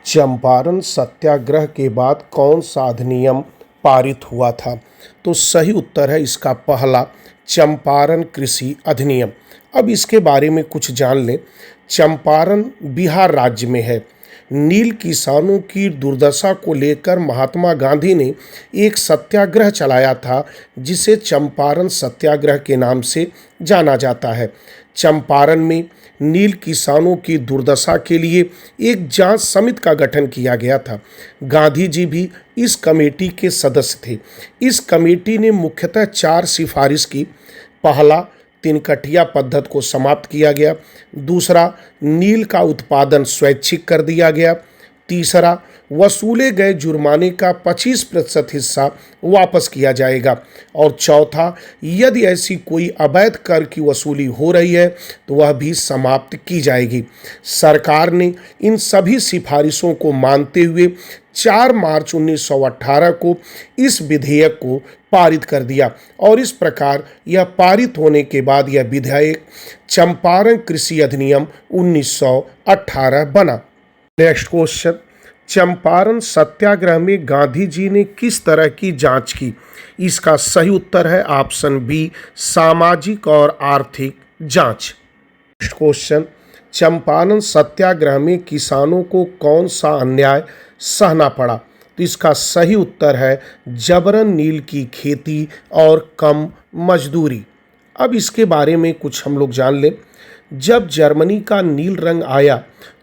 चंपारण सत्याग्रह के बाद कौन सा अधिनियम पारित हुआ था? तो सही उत्तर है इसका पहला, चंपारण कृषि अधिनियम। अब इसके बारे में कुछ जान लें। चंपारण बिहार राज्य में है। नील किसानों की दुर्दशा को लेकर महात्मा गांधी ने एक सत्याग्रह चलाया था, जिसे चंपारण सत्याग्रह के नाम से जाना जाता है। चंपारण में नील किसानों की दुर्दशा के लिए एक जांच समिति का गठन किया गया था। गांधी जी भी इस कमेटी के सदस्य थे। इस कमेटी ने मुख्यतः 4 सिफारिश की। पहला, तिनकठिया पद्धति को समाप्त किया गया। दूसरा, नील का उत्पादन स्वैच्छिक कर दिया गया। तीसरा, वसूले गए जुर्माने का 25% हिस्सा वापस किया जाएगा। और चौथा, यदि ऐसी कोई अवैध कर की वसूली हो रही है तो वह भी समाप्त की जाएगी। सरकार ने इन सभी सिफारिशों को मानते हुए 4 मार्च 1918 को इस विधेयक को पारित कर दिया और इस प्रकार यह पारित होने के बाद यह विधेयक चंपारण कृषि अधिनियम 1918 बना। नेक्स्ट क्वेश्चन, चंपारण सत्याग्रह में गांधी जी ने किस तरह की जांच की? इसका सही उत्तर है ऑप्शन बी, सामाजिक और आर्थिक जांच। नेक्स्ट क्वेश्चन, चंपारण सत्याग्रह में किसानों को कौन सा अन्याय सहना पड़ा? तो इसका सही उत्तर है जबरन नील की खेती और कम मजदूरी। अब इसके बारे में कुछ हम लोग जान लें। जब जर्मनी का नील रंग आया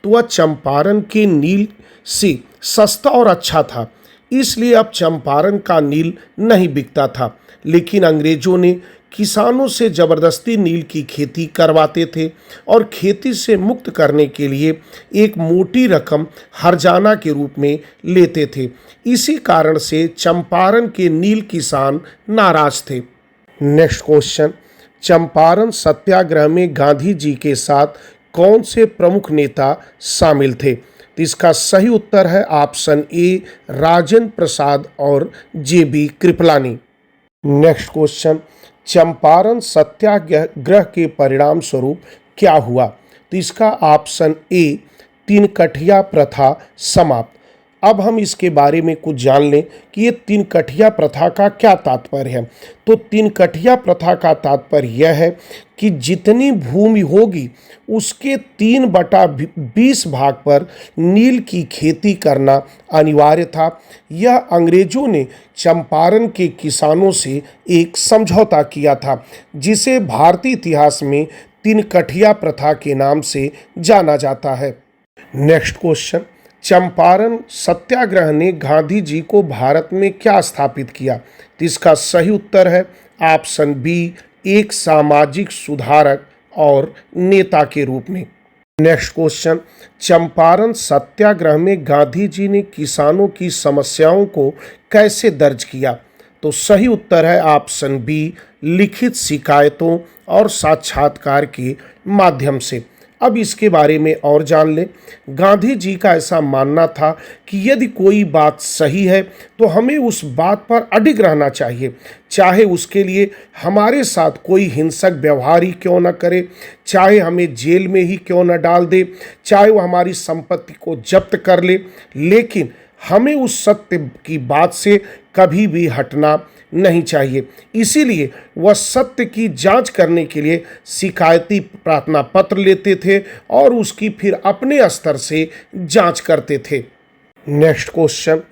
तो वह चंपारण के नील से सस्ता और अच्छा था, इसलिए अब चंपारण का नील नहीं बिकता था। लेकिन अंग्रेजों ने किसानों से जबरदस्ती नील की खेती करवाते थे और खेती से मुक्त करने के लिए एक मोटी रकम हर्जाना के रूप में लेते थे। इसी कारण से चंपारण के नील किसान नाराज थे। नेक्स्ट क्वेश्चन, चंपारण सत्याग्रह में गांधी जी के साथ कौन से प्रमुख नेता शामिल थे? तो इसका सही उत्तर है ऑप्शन ए, राजेंद्र प्रसाद और J B. Kripalani. Next question, Champaran Satyagraha के परिणाम स्वरूप क्या हुआ? तो इसका ऑप्शन ए, तिनकठिया प्रथा समाप्त। अब हम इसके बारे में कुछ जान लें कि ये तिनकठिया प्रथा का क्या तात्पर्य है। तो तिनकठिया प्रथा का तात्पर्य यह है कि जितनी भूमि होगी उसके 3/20 भाग पर नील की खेती करना अनिवार्य था। यह अंग्रेजों ने चंपारण के किसानों से एक समझौता किया था, जिसे भारतीय इतिहास में तिनकठिया प्रथा के नाम से जाना जाता है। नेक्स्ट क्वेश्चन, चंपारण सत्याग्रह ने गांधी जी को भारत में क्या स्थापित किया? तो इसका सही उत्तर है ऑप्शन बी, एक सामाजिक सुधारक और नेता के रूप में। नेक्स्ट क्वेश्चन, चंपारण सत्याग्रह में गांधी जी ने किसानों की समस्याओं को कैसे दर्ज किया? तो सही उत्तर है ऑप्शन बी, लिखित शिकायतों और साक्षात्कार के माध्यम से। अब इसके बारे में और जान लें। गांधी जी का ऐसा मानना था कि यदि कोई बात सही है तो हमें उस बात पर अडिग रहना चाहिए, चाहे उसके लिए हमारे साथ कोई हिंसक व्यवहार ही क्यों न करे, चाहे हमें जेल में ही क्यों न डाल दे, चाहे वो हमारी संपत्ति को जब्त कर ले, लेकिन हमें उस सत्य की बात से कभी भी हटना नहीं चाहिए। इसीलिए वह सत्य की जांच करने के लिए शिकायती प्रार्थना पत्र लेते थे और उसकी फिर अपने स्तर से जांच करते थे। नेक्स्ट क्वेश्चन,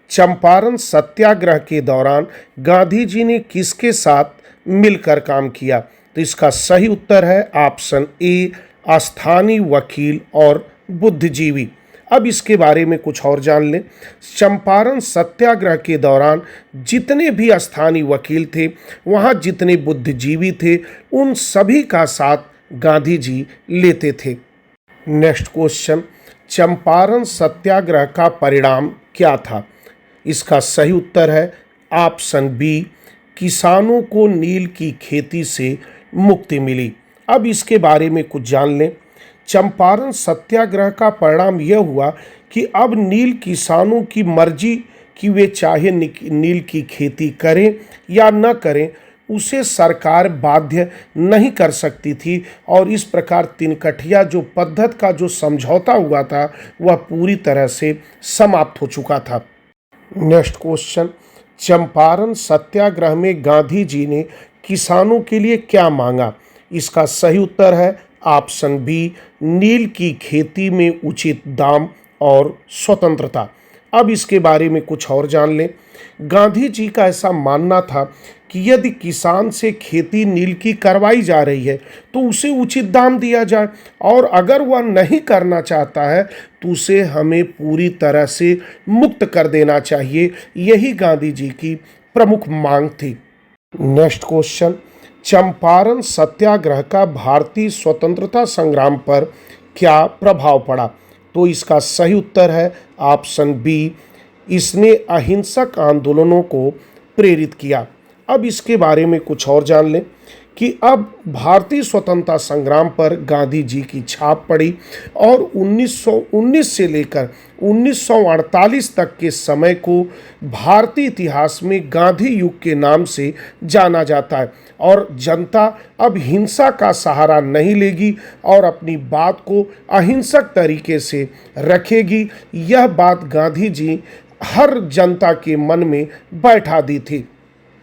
चंपारण सत्याग्रह के दौरान गांधी जी ने किसके साथ मिलकर काम किया? तो इसका सही उत्तर है ऑप्शन ए, स्थानीय वकील और बुद्धिजीवी। अब इसके बारे में कुछ और जान लें। चंपारण सत्याग्रह के दौरान जितने भी स्थानीय वकील थे, वहाँ जितने बुद्धिजीवी थे, उन सभी का साथ गांधी जी लेते थे। नेक्स्ट क्वेश्चन, चंपारण सत्याग्रह का परिणाम क्या था? इसका सही उत्तर है ऑप्शन बी, किसानों को नील की खेती से मुक्ति मिली। अब इसके बारे में कुछ जान लें। चंपारण सत्याग्रह का परिणाम यह हुआ कि अब नील किसानों की मर्जी कि वे चाहे नील की खेती करें या न करें, उसे सरकार बाध्य नहीं कर सकती थी और इस प्रकार तिनकठिया जो पद्धत का जो समझौता हुआ था वह पूरी तरह से समाप्त हो चुका था। नेक्स्ट क्वेश्चन, चंपारण सत्याग्रह में गांधी जी ने किसानों के लिए क्या मांगा? इसका सही उत्तर है ऑप्शन बी, नील की खेती में उचित दाम और स्वतंत्रता। अब इसके बारे में कुछ और जान लें। गांधी जी का ऐसा मानना था कि यदि किसान से खेती नील की करवाई जा रही है तो उसे उचित दाम दिया जाए, और अगर वह नहीं करना चाहता है तो उसे हमें पूरी तरह से मुक्त कर देना चाहिए। यही गांधी जी की प्रमुख मांग थी। नेक्स्ट क्वेश्चन, चंपारण सत्याग्रह का भारतीय स्वतंत्रता संग्राम पर क्या प्रभाव पड़ा? तो इसका सही उत्तर है ऑप्शन बी, इसने अहिंसक आंदोलनों को प्रेरित किया। अब इसके बारे में कुछ और जान लें कि अब भारतीय स्वतंत्रता संग्राम पर गांधी जी की छाप पड़ी और 1919 से लेकर 1948 तक के समय को भारतीय इतिहास में गांधी युग के नाम से जाना जाता है। और जनता अब हिंसा का सहारा नहीं लेगी और अपनी बात को अहिंसक तरीके से रखेगी। यह बात गांधी जी हर जनता के मन में बैठा दी थी।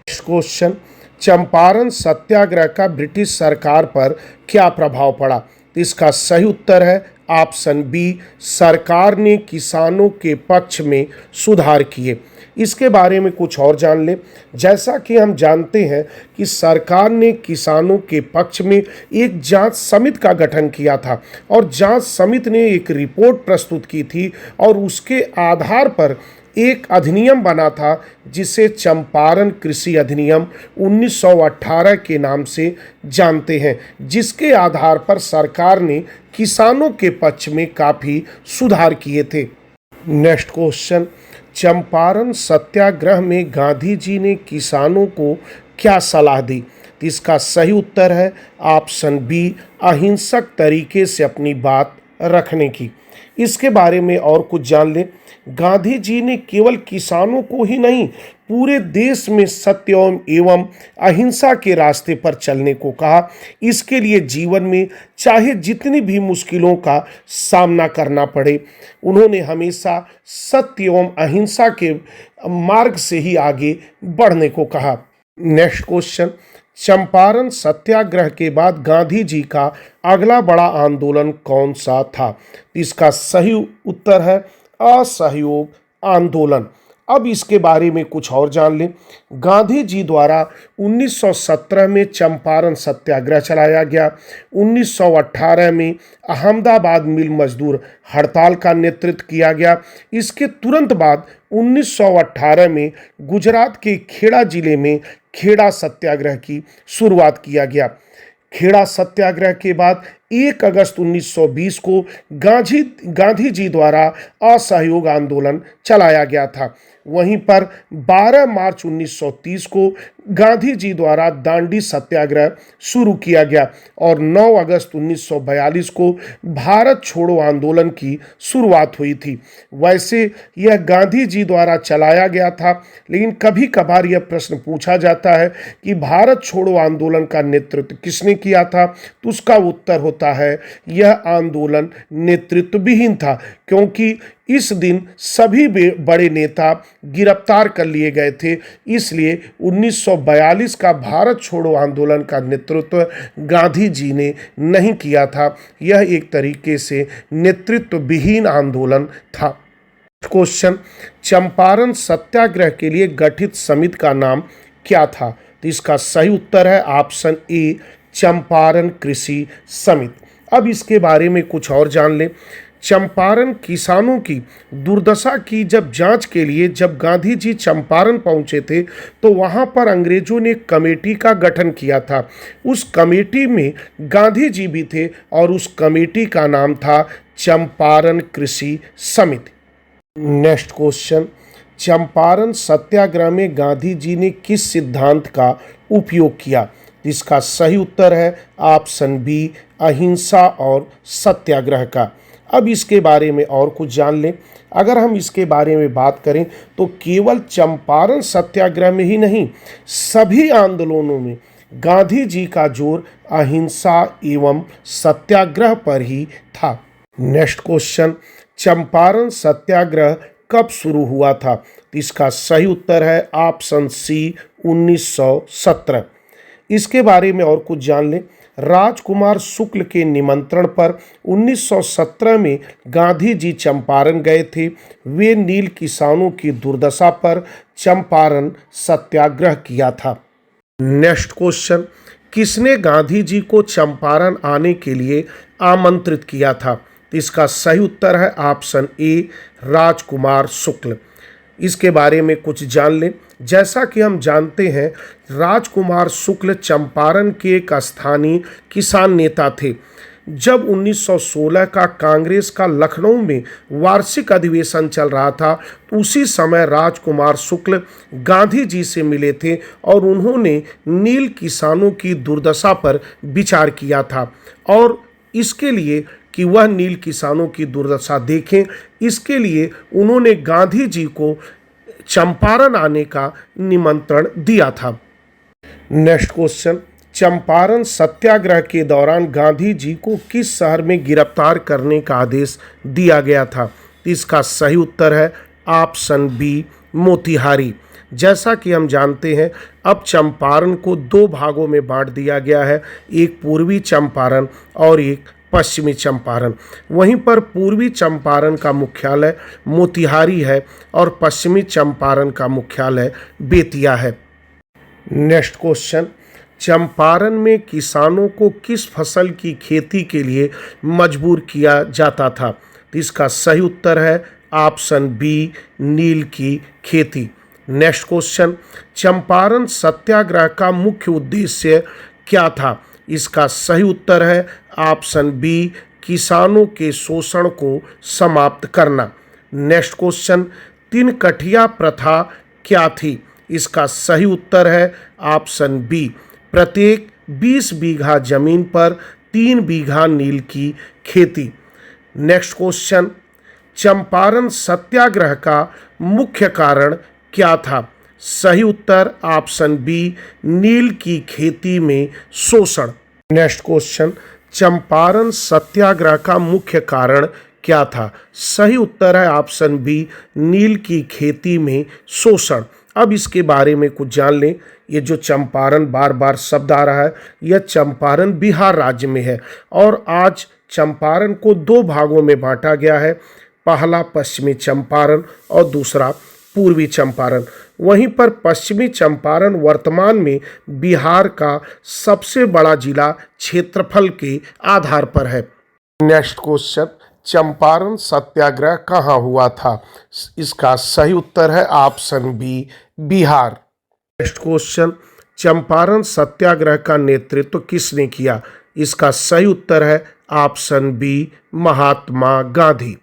क्वेश्चन, चंपारण सत्याग्रह का ब्रिटिश सरकार पर क्या प्रभाव पड़ा? इसका सही उत्तर है ऑप्शन बी, सरकार ने किसानों के पक्ष में सुधार किए। इसके बारे में कुछ और जान लें। जैसा कि हम जानते हैं कि सरकार ने किसानों के पक्ष में एक जांच समिति का गठन किया था और जांच समिति ने एक रिपोर्ट प्रस्तुत की थी और उसके आधार पर एक अधिनियम बना था जिसे चंपारण कृषि अधिनियम 1918 के नाम से जानते हैं, जिसके आधार पर सरकार ने किसानों के पक्ष में काफ़ी सुधार किए थे। नेक्स्ट क्वेश्चन, चंपारण सत्याग्रह में गांधी जी ने किसानों को क्या सलाह दी? इसका सही उत्तर है ऑप्शन बी, अहिंसक तरीके से अपनी बात रखने की। इसके बारे में और कुछ जान लें। गांधी जी ने केवल किसानों को ही नहीं, पूरे देश में सत्य एवं अहिंसा के रास्ते पर चलने को कहा। इसके लिए जीवन में चाहे जितनी भी मुश्किलों का सामना करना पड़े, उन्होंने हमेशा सत्य एवं अहिंसा के मार्ग से ही आगे बढ़ने को कहा। नेक्स्ट क्वेश्चन, चंपारण सत्याग्रह के बाद गांधी जी का अगला बड़ा आंदोलन कौन सा था? इसका सही उत्तर है असहयोग आंदोलन। अब इसके बारे में कुछ और जान लें। गांधी जी द्वारा 1917 में चंपारण सत्याग्रह चलाया गया। 1918 में अहमदाबाद मिल मजदूर हड़ताल का नेतृत्व किया गया। इसके तुरंत बाद 1918 में गुजरात के खेड़ा जिले में खेड़ा सत्याग्रह की शुरुआत किया गया। खेड़ा सत्याग्रह के बाद 1 अगस्त 1920 को गांधी जी द्वारा असहयोग आंदोलन चलाया गया था। वहीं पर 12 मार्च 1930 को गांधी जी द्वारा दांडी सत्याग्रह शुरू किया गया और 9 अगस्त 1942 को भारत छोड़ो आंदोलन की शुरुआत हुई थी। वैसे यह गांधी जी द्वारा चलाया गया था, लेकिन कभी कभार यह प्रश्न पूछा जाता है कि भारत छोड़ो आंदोलन का नेतृत्व किसने किया था? तो उसका उत्तर होता है यह आंदोलन नेतृत्व विहीन था, क्योंकि इस दिन सभी बड़े नेता गिरफ्तार कर लिए गए थे। इसलिए 1942 का भारत छोड़ो आंदोलन का नेतृत्व गांधी जी ने नहीं किया था। यह एक तरीके से नेतृत्व विहीन आंदोलन था। क्वेश्चन, चंपारण सत्याग्रह के लिए गठित समिति का नाम क्या था? तो इसका सही उत्तर है ऑप्शन ए, चंपारण कृषि समिति। अब इसके बारे में कुछ और जान लें। चंपारण किसानों की दुर्दशा की जब जांच के लिए जब गांधी जी चंपारण पहुंचे थे तो वहां पर अंग्रेजों ने कमेटी का गठन किया था। उस कमेटी में गांधी जी भी थे और उस कमेटी का नाम था चंपारण कृषि समिति। नेक्स्ट क्वेश्चन, चंपारण सत्याग्रह में गांधी जी ने किस सिद्धांत का उपयोग किया? इसका सही उत्तर है ऑप्शन बी, अहिंसा और सत्याग्रह का। अब इसके बारे में और कुछ जान लें। अगर हम इसके बारे में बात करें तो केवल चंपारण सत्याग्रह में ही नहीं, सभी आंदोलनों में गांधी जी का जोर अहिंसा एवं सत्याग्रह पर ही था। नेक्स्ट क्वेश्चन, चंपारण सत्याग्रह कब शुरू हुआ था? तो इसका सही उत्तर है ऑप्शन सी, 1917। इसके बारे में और कुछ जान लें। राजकुमार शुक्ल के निमंत्रण पर 1917 में गांधी जी चंपारण गए थे। वे नील किसानों की दुर्दशा पर चंपारण सत्याग्रह किया था। नेक्स्ट क्वेश्चन, किसने गांधी जी को चंपारण आने के लिए आमंत्रित किया था? तो इसका सही उत्तर है ऑप्शन ए, राजकुमार शुक्ल। इसके बारे में कुछ जान लें। जैसा कि हम जानते हैं, राजकुमार शुक्ल चंपारण के एक स्थानीय किसान नेता थे। जब 1916 का कांग्रेस का लखनऊ में वार्षिक अधिवेशन चल रहा था, उसी समय राजकुमार शुक्ल गांधी जी से मिले थे और उन्होंने नील किसानों की दुर्दशा पर विचार किया था और इसके लिए कि वह नील किसानों की दुर्दशा देखें, इसके लिए उन्होंने गांधी जी को चंपारण आने का निमंत्रण दिया था। नेक्स्ट क्वेश्चन, चंपारण सत्याग्रह के दौरान गांधी जी को किस शहर में गिरफ्तार करने का आदेश दिया गया था? इसका सही उत्तर है ऑप्शन बी, मोतिहारी। जैसा कि हम जानते हैं, अब चंपारण को दो भागों में बांट दिया गया है, एक पूर्वी चंपारण और एक पश्चिमी चंपारण। वहीं पर पूर्वी चंपारण का मुख्यालय मोतिहारी है और पश्चिमी चंपारण का मुख्यालय बेतिया है। नेक्स्ट क्वेश्चन, चंपारण में किसानों को किस फसल की खेती के लिए मजबूर किया जाता था? तो इसका सही उत्तर है ऑप्शन बी, नील की खेती। नेक्स्ट क्वेश्चन, चंपारण सत्याग्रह का मुख्य उद्देश्य क्या था? इसका सही उत्तर है ऑप्शन बी, किसानों के शोषण को समाप्त करना। नेक्स्ट क्वेश्चन, तीन कठिया प्रथा क्या थी? इसका सही उत्तर है ऑप्शन बी, प्रत्येक 20 बीघा जमीन पर 3 बीघा नील की खेती। नेक्स्ट क्वेश्चन, चंपारण सत्याग्रह का मुख्य कारण क्या था? सही उत्तर ऑप्शन बी, नील की खेती में शोषण। नेक्स्ट क्वेश्चन, चंपारण सत्याग्रह का मुख्य कारण क्या था? सही उत्तर है ऑप्शन बी, नील की खेती में शोषण। अब इसके बारे में कुछ जान लें। ये जो चंपारण बार बार शब्द आ रहा है, यह चंपारण बिहार राज्य में है और आज चंपारण को दो भागों में बांटा गया है, पहला पश्चिमी चंपारण और दूसरा पूर्वी चंपारण। वहीं पर पश्चिमी चंपारण वर्तमान में बिहार का सबसे बड़ा जिला क्षेत्रफल के आधार पर है। नेक्स्ट क्वेश्चन, चंपारण सत्याग्रह कहाँ हुआ था? इसका सही उत्तर है option B, Bihar. Next question, Champaran Satyagraha का नेतृत्व किसने किया? इसका सही उत्तर है ऑप्शन बी, महात्मा गांधी।